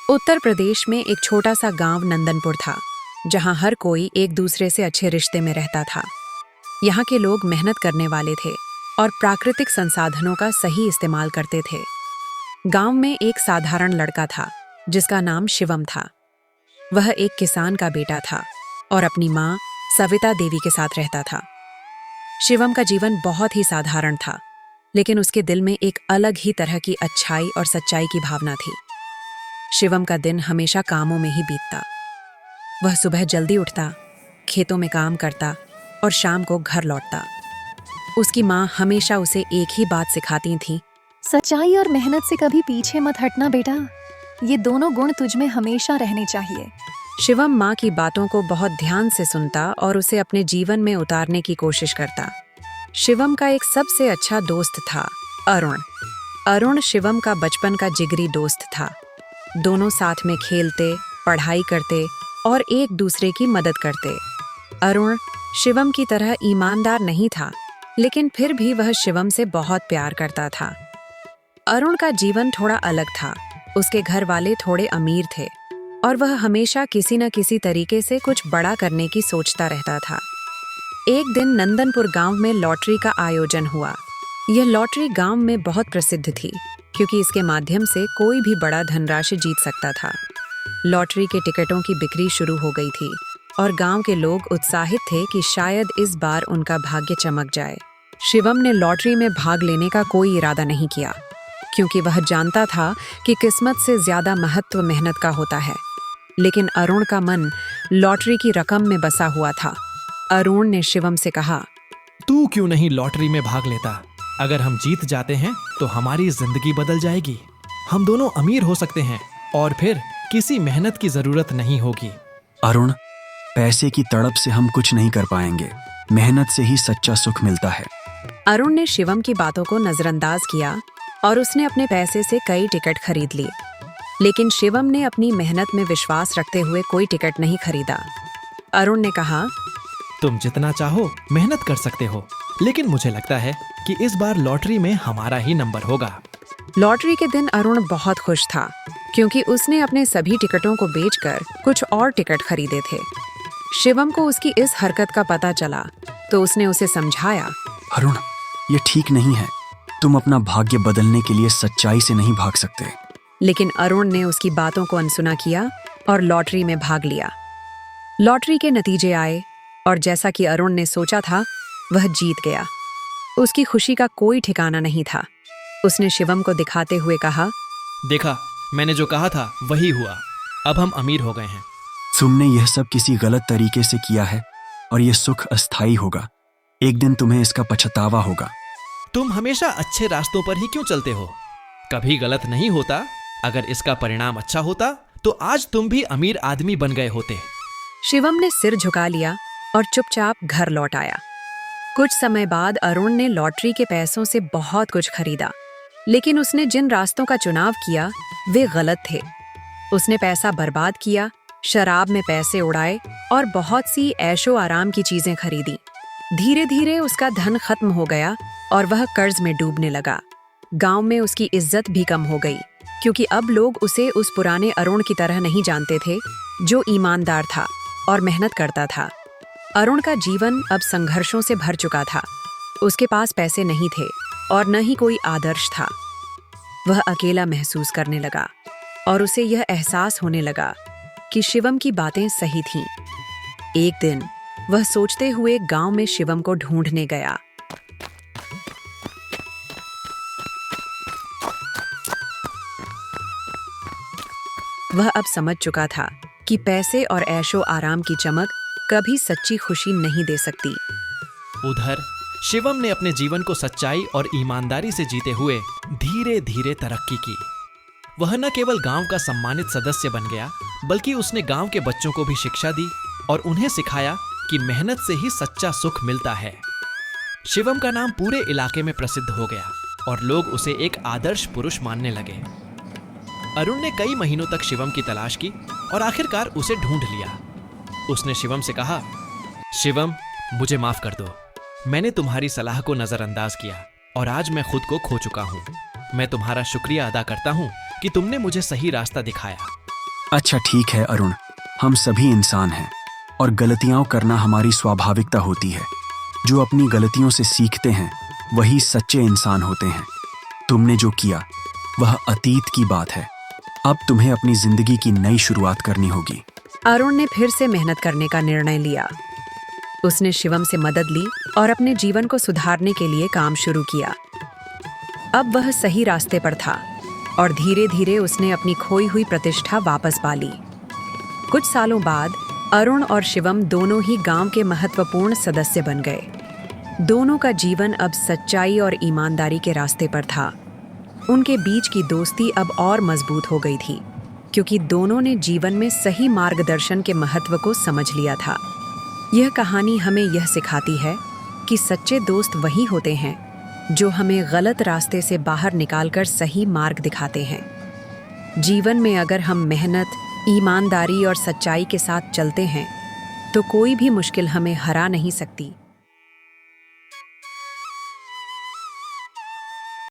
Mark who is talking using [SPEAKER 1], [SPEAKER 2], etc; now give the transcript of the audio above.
[SPEAKER 1] उत्तर प्रदेश में एक छोटा सा गांव नंदनपुर था, जहां हर कोई एक दूसरे से अच्छे रिश्ते में रहता था। यहाँ के लोग मेहनत करने वाले थे और प्राकृतिक संसाधनों का सही इस्तेमाल करते थे। गांव में एक साधारण लड़का था जिसका नाम शिवम था। वह एक किसान का बेटा था और अपनी माँ सविता देवी के साथ रहता था। शिवम का जीवन बहुत ही साधारण था, लेकिन उसके दिल में एक अलग ही तरह की अच्छाई और सच्चाई की भावना थी। शिवम का दिन हमेशा कामों में ही बीतता। वह सुबह जल्दी उठता, खेतों में काम करता और शाम को घर लौटता। उसकी माँ हमेशा उसे एक ही बात सिखाती थी,
[SPEAKER 2] सच्चाई और मेहनत से कभी पीछे मत हटना बेटा, ये दोनों गुण तुझ में हमेशा रहने चाहिए।
[SPEAKER 1] शिवम माँ की बातों को बहुत ध्यान से सुनता और उसे अपने जीवन में उतारने की कोशिश करता। शिवम का एक सबसे अच्छा दोस्त था, अरुण। अरुण शिवम का बचपन का जिगरी दोस्त था। दोनों साथ में खेलते, पढ़ाई करते और एक दूसरे की मदद करते। अरुण शिवम की तरह ईमानदार नहीं था, लेकिन फिर भी वह शिवम से बहुत प्यार करता था। अरुण का जीवन थोड़ा अलग था। उसके घर वाले थोड़े अमीर थे और वह हमेशा किसी न किसी तरीके से कुछ बड़ा करने की सोचता रहता था। एक दिन नंदनपुर गांव में लॉटरी का आयोजन हुआ। यह लॉटरी गांव में बहुत प्रसिद्ध थी, क्योंकि इसके माध्यम से कोई भी बड़ा धनराशि जीत सकता था। लॉटरी के टिकटों की बिक्री शुरू हो गई थी और गांव के लोग उत्साहित थे कि शायद इस बार उनका भाग्य चमक जाए। शिवम ने लॉटरी में भाग लेने का कोई इरादा नहीं किया, क्योंकि वह जानता था कि किस्मत से ज्यादा महत्व मेहनत का होता है। लेकिन अरुण का मन लॉटरी की रकम में बसा हुआ था। अरुण ने शिवम से कहा,
[SPEAKER 3] तू क्यों नहीं लॉटरी में भाग लेता? अगर हम जीत जाते हैं तो हमारी जिंदगी बदल जाएगी। हम दोनों अमीर हो सकते हैं और फिर किसी मेहनत की जरूरत नहीं होगी।
[SPEAKER 4] अरुण, पैसे की तड़प से हम कुछ नहीं कर पाएंगे। मेहनत से ही सच्चा सुख मिलता है।
[SPEAKER 1] अरुण ने शिवम की बातों को नजरअंदाज किया और उसने अपने पैसे से कई टिकट खरीद लिए। लेकिन शिवम ने अपनी मेहनत में विश्वास रखते हुए कोई टिकट नहीं खरीदा। अरुण ने कहा,
[SPEAKER 3] तुम जितना चाहो मेहनत कर सकते हो, लेकिन मुझे लगता है कि इस बार लॉटरी में हमारा ही नंबर होगा।
[SPEAKER 1] लॉटरी के दिन अरुण बहुत खुश था, क्योंकि उसने अपने सभी टिकटों को बेचकर कुछ और टिकट खरीदे थे। शिवम को उसकी इस हरकत का पता चला तो उसने उसे समझाया,
[SPEAKER 4] अरुण, ये ठीक नहीं है। तुम अपना भाग्य बदलने के लिए सच्चाई से नहीं भाग सकते।
[SPEAKER 1] लेकिन अरुण ने उसकी बातों को अनसुना किया और लॉटरी में भाग लिया। लॉटरी के नतीजे आए और जैसा कि अरुण ने सोचा था, वह जीत गया। उसकी खुशी का कोई ठिकाना नहीं था। उसने शिवम को दिखाते हुए कहा,
[SPEAKER 3] देखा, मैंने जो कहा था वही हुआ। अब हम अमीर हो गए हैं।
[SPEAKER 4] तुमने यह सब किसी गलत तरीके से किया है और यह सुख अस्थायी होगा। एक दिन तुम्हें इसका पछतावा होगा।
[SPEAKER 3] तुम हमेशा अच्छे रास्तों पर ही क्यों चलते हो? कभी गलत नहीं होता। अगर इसका परिणाम अच्छा होता तो आज तुम भी अमीर आदमी बन गए होते।
[SPEAKER 1] शिवम ने सिर झुका लिया और चुपचाप घर लौट आया। कुछ समय बाद अरुण ने लॉटरी के पैसों से बहुत कुछ खरीदा, लेकिन उसने जिन रास्तों का चुनाव किया वे गलत थे। उसने पैसा बर्बाद किया, शराब में पैसे उड़ाए और बहुत सी ऐशो आराम की चीजें खरीदी। धीरे धीरे उसका धन खत्म हो गया और वह कर्ज में डूबने लगा। गांव में उसकी इज्जत भी कम हो गई, क्योंकि अब लोग उसे उस पुराने अरुण की तरह नहीं जानते थे, जो ईमानदार था और मेहनत करता था। अरुण का जीवन अब संघर्षों से भर चुका था। उसके पास पैसे नहीं थे और न ही कोई आदर्श था। वह अकेला महसूस करने लगा और उसे यह एहसास होने लगा कि शिवम की बातें सही थीं। एक दिन वह सोचते हुए गांव में शिवम को ढूंढने गया। वह अब समझ चुका था कि पैसे और ऐशो आराम की चमक कभी सच्ची खुशी नहीं दे सकती।
[SPEAKER 3] उधर शिवम ने अपने जीवन को सच्चाई और ईमानदारी से जीते हुए धीरे धीरे तरक्की की। वह न केवल गांव का सम्मानित सदस्य बन गया, बल्कि उसने गांव के बच्चों को भी शिक्षा दी और उन्हें सिखाया कि मेहनत से ही सच्चा सुख मिलता है। शिवम का नाम पूरे इलाके में प्रसिद्ध हो गया और लोग उसे एक आदर्श पुरुष मानने लगे। अरुण ने कई महीनों तक शिवम की तलाश की और आखिरकार उसे ढूंढ लिया। उसने शिवम से कहा, शिवम, मुझे माफ कर दो। मैंने तुम्हारी सलाह को नजरअंदाज किया और आज मैं खुद को खो चुका हूँ। मैं तुम्हारा शुक्रिया अदा करता हूँ कि तुमने मुझे सही रास्ता दिखाया।
[SPEAKER 4] अच्छा ठीक है अरुण, हम सभी इंसान हैं और गलतियां करना हमारी स्वाभाविकता होती है। जो अपनी गलतियों से सीखते हैं वही सच्चे इंसान होते हैं। तुमने जो किया वह अतीत की बात है। अब तुम्हें अपनी जिंदगी की नई शुरुआत करनी होगी।
[SPEAKER 1] अरुण ने फिर से मेहनत करने का निर्णय लिया। उसने शिवम से मदद ली और अपने जीवन को सुधारने के लिए काम शुरू किया। अब वह सही रास्ते पर था और धीरे धीरे उसने अपनी खोई हुई प्रतिष्ठा वापस पा ली। कुछ सालों बाद अरुण और शिवम दोनों ही गांव के महत्वपूर्ण सदस्य बन गए। दोनों का जीवन अब सच्चाई और ईमानदारी के रास्ते पर था। उनके बीच की दोस्ती अब और मजबूत हो गई थी, क्योंकि दोनों ने जीवन में सही मार्गदर्शन के महत्व को समझ लिया था। यह कहानी हमें यह सिखाती है कि सच्चे दोस्त वही होते हैं जो हमें गलत रास्ते से बाहर निकालकर सही मार्ग दिखाते हैं। जीवन में अगर हम मेहनत, ईमानदारी और सच्चाई के साथ चलते हैं तो कोई भी मुश्किल हमें हरा नहीं सकती।